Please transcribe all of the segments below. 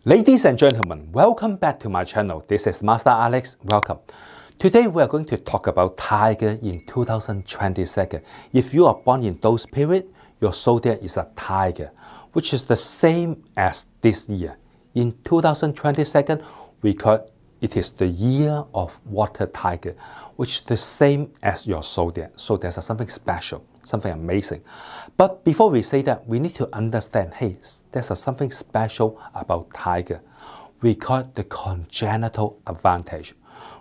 Ladies and gentlemen, welcome back to my channel. This is Master Alex. Welcome. Today we are going to talk about Tiger in 2022. If you are born in those period, your zodiac is a Tiger, which is the same as this year. In 2022, we call it is the year of Water Tiger, which is the same as your zodiac. So there's something special, something amazing. But before we say that, we need to understand, hey, there's something special about Tiger. We call it the congenital advantage,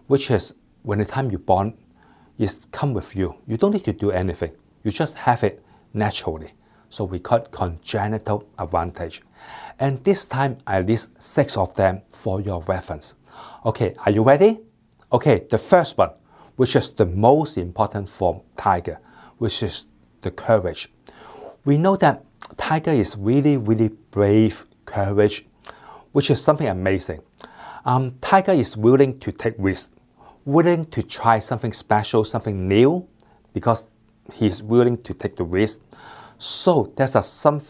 which is when the time you're born, it comes with you. You don't need to do anything. You just have it naturally. So we call it congenital advantage. And this time, I list 6 of them for your reference. Okay, are you ready? Okay, the first one, which is the most important for Tiger, which is the courage. We know that Tiger is really, really brave, courage, which is something amazing. Tiger is willing to take risks, willing to try something special, something new, because he's willing to take the risk. So there's some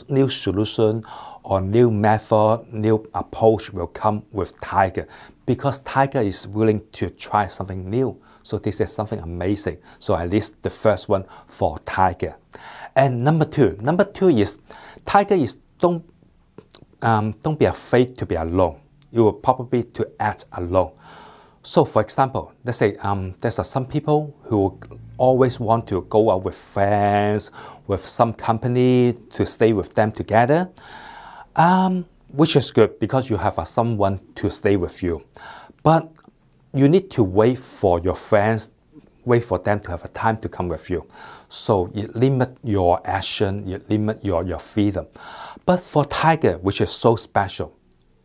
new solution or new method, new approach will come with Tiger, because Tiger is willing to try something new. So this is something amazing. So I list the first one for Tiger. And number two is Tiger is don't be afraid to be alone. You will probably to act alone. So for example, let's say there's some people who always want to go out with friends, with some company to stay with them together, which is good because you have someone to stay with you. But you need to wait for your friends, wait for them to have a time to come with you. So you limit your action, you limit your freedom. But for Tiger, which is so special,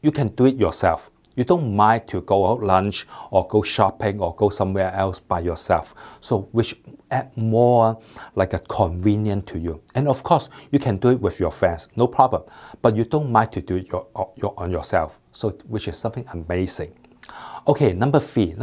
you can do it yourself. You don't mind to go out lunch or go shopping or go somewhere else by yourself. So which add more like a convenient to you. And of course, you can do it with your friends, no problem. But you don't mind to do it on yourself. So which is something amazing. Okay, number three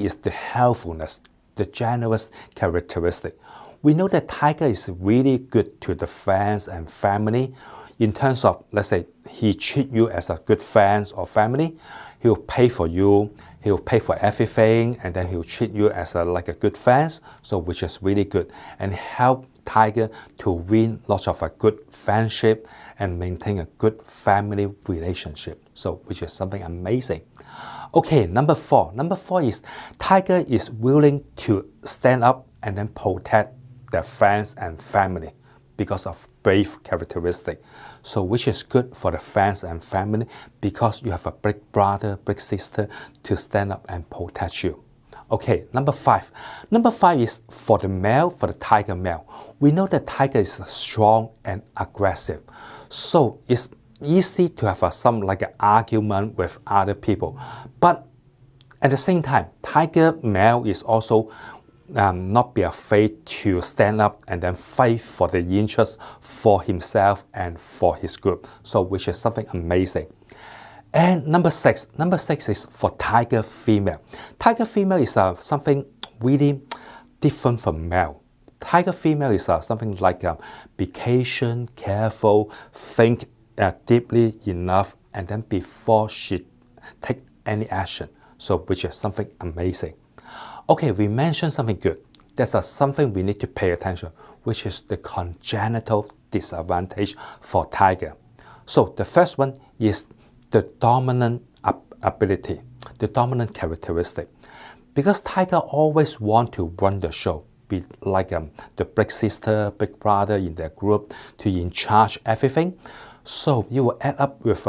is the helpfulness, the generous characteristic. We know that Tiger is really good to the friends and family in terms of, let's say, he treat you as a good friend or family. He'll pay for you, he'll pay for everything, and then he'll treat you as like a good friend, so which is really good, and help Tiger to win lots of a good friendship and maintain a good family relationship, so which is something amazing. Okay, number four is Tiger is willing to stand up and then protect their friends and family because of brave characteristic. So which is good for the friends and family because you have a big brother, big sister to stand up and protect you. Okay, number five is for the male, for the Tiger male. We know that Tiger is strong and aggressive. So it's easy to have some like an argument with other people. But at the same time, Tiger male is also not be afraid to stand up and then fight for the interest for himself and for his group. So which is something amazing. And number six is for Tiger female. Tiger female is something really different from male. Tiger female is something like be patient, careful, think deeply enough, and then before she take any action. So which is something amazing. Okay, we mentioned something good. There's something we need to pay attention, which is the congenital disadvantage for Tiger. So the first one is the dominant ability, the dominant characteristic. Because Tiger always want to run the show, be like the big sister, big brother in their group, to in charge everything. So you will end up with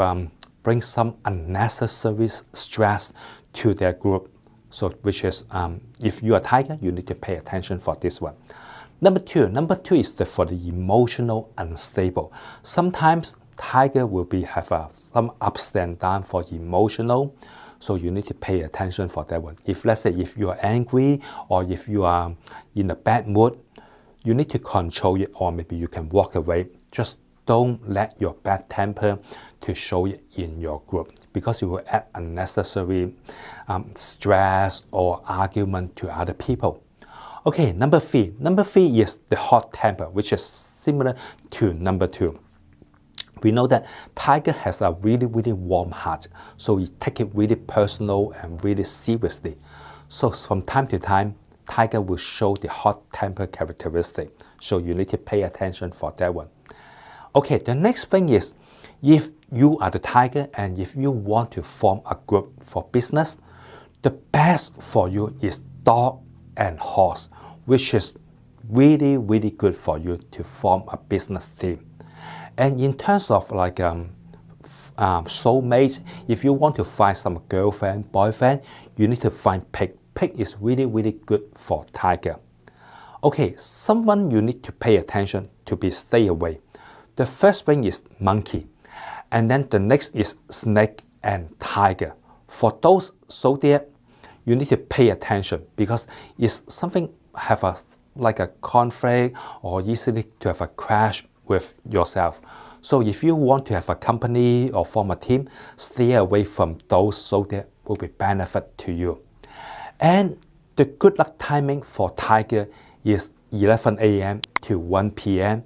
bring some unnecessary stress to their group. So which is, if you are Tiger, you need to pay attention for this one. Number two is for the emotional unstable. Sometimes Tiger will have some ups and downs for emotional, so you need to pay attention for that one. If let's say if you are angry or if you are in a bad mood, you need to control it, or maybe you can walk away. Just don't let your bad temper to show it in your group, because you will add unnecessary stress or argument to other people. Okay, number three. Number three is the hot temper, which is similar to number two. We know that Tiger has a really, really warm heart, so we take it really personal and really seriously. So from time to time, Tiger will show the hot temper characteristic. So you need to pay attention for that one. Okay, the next thing is, if you are the Tiger and if you want to form a group for business, the best for you is dog and horse, which is really, really good for you to form a business team. And in terms of like soulmates, if you want to find some girlfriend, boyfriend, you need to find pig. Pig is really, really good for Tiger. Okay, someone you need to pay attention to be stay away. The first thing is monkey, and then the next is snake and tiger. For those zodiac, you need to pay attention because it's something have a like a conflict or easily to have a crash with yourself. So if you want to have a company or form a team, stay away from those zodiac will be benefit to you. And the good luck timing for Tiger is 11 a.m. to 1 p.m.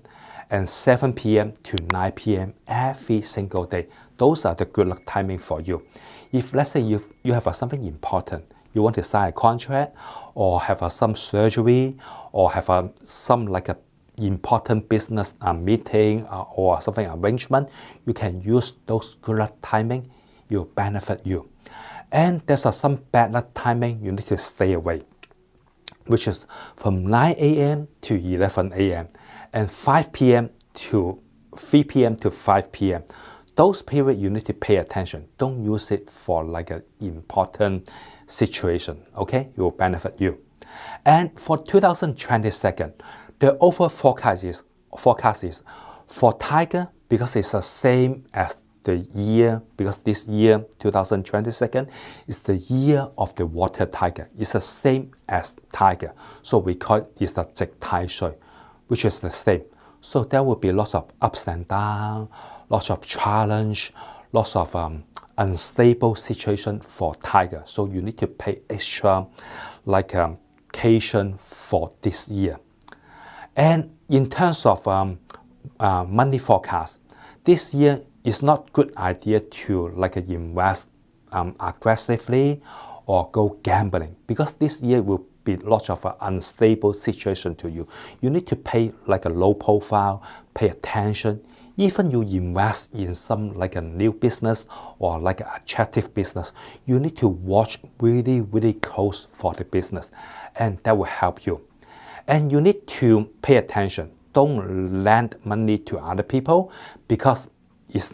and 7 p.m. to 9 p.m. every single day. Those are the good luck timing for you. If let's say you have something important, you want to sign a contract or have some surgery or have some like a important business meeting or something arrangement, you can use those good luck timing. It will benefit you. And there's some bad luck timing you need to stay away, which is from 9 a.m. to 11 a.m. and 5 p.m. to 3 p.m. to 5 p.m. Those periods you need to pay attention. Don't use it for like an important situation, okay? It will benefit you. And for 2022, the overall forecast is for Tiger, because it's the same as the year, because this year, 2022, is the year of the water tiger. It's the same as Tiger. So we call it is the 直太歲, which is the same. So there will be lots of ups and downs, lots of challenge, lots of unstable situation for Tiger. So you need to pay extra like occasion for this year. And in terms of money forecast, this year is not good idea to like invest aggressively or go gambling, because this year will be lots of unstable situation to you. You need to pay like a low profile, pay attention. Even you invest in some like a new business or like an attractive business, you need to watch really, really close for the business, and that will help you. And you need to pay attention. Don't lend money to other people because it's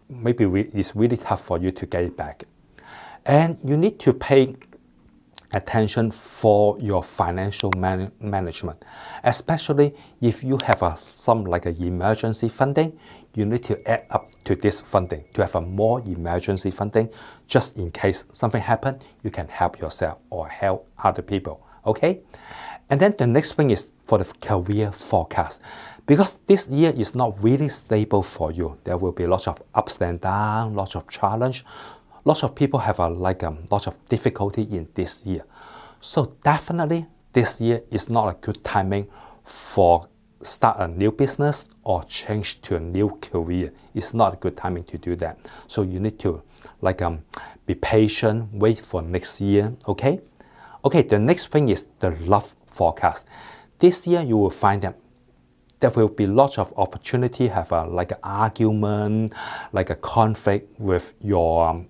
really tough for you to get it back. And you need to pay attention for your financial management, especially if you have some like an emergency funding. You need to add up to this funding to have a more emergency funding, just in case something happens, you can help yourself or help other people, okay? And then the next thing is for the career forecast. Because this year is not really stable for you, there will be lots of ups and downs, lots of challenge. Lots of people have lots of difficulty in this year. So definitely this year is not a good timing for start a new business or change to a new career. It's not a good timing to do that. So you need to be patient, wait for next year, okay? Okay, the next thing is the love forecast. This year you will find that there will be lots of opportunity, have like an argument, like a conflict with your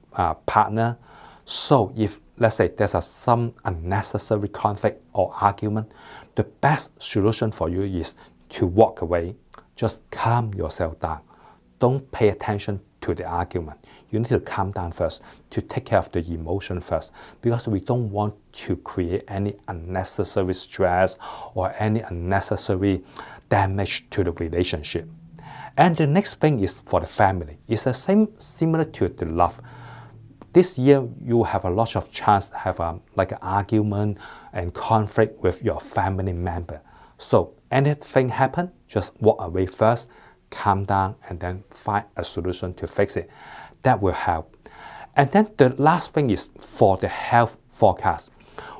partner. So if, let's say, there's some unnecessary conflict or argument, the best solution for you is to walk away. Just calm yourself down. Don't pay attention to the argument. You need to calm down first, to take care of the emotion first, because we don't want to create any unnecessary stress or any unnecessary damage to the relationship. And the next thing is for the family. It's the same, similar to the love. This year, you will have a lot of chance to have like an argument and conflict with your family member. So anything happen, just walk away first, calm down, and then find a solution to fix it. That will help. And then the last thing is for the health forecast.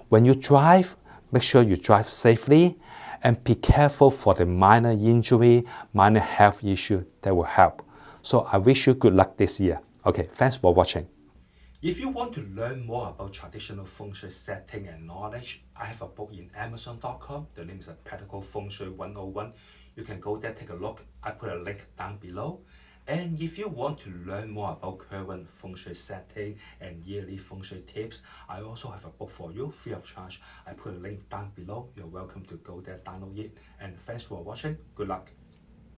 When you drive, make sure you drive safely, and be careful for the minor injury, minor health issue that will help. So I wish you good luck this year. Okay, thanks for watching. If you want to learn more about traditional feng shui setting and knowledge, I have a book in Amazon.com. The name is Practical Feng Shui 101. You can go there, take a look. I put a link down below. And if you want to learn more about current feng shui setting and yearly feng shui tips, I also have a book for you, free of charge. I put a link down below. You're welcome to go there, download it. And thanks for watching. Good luck.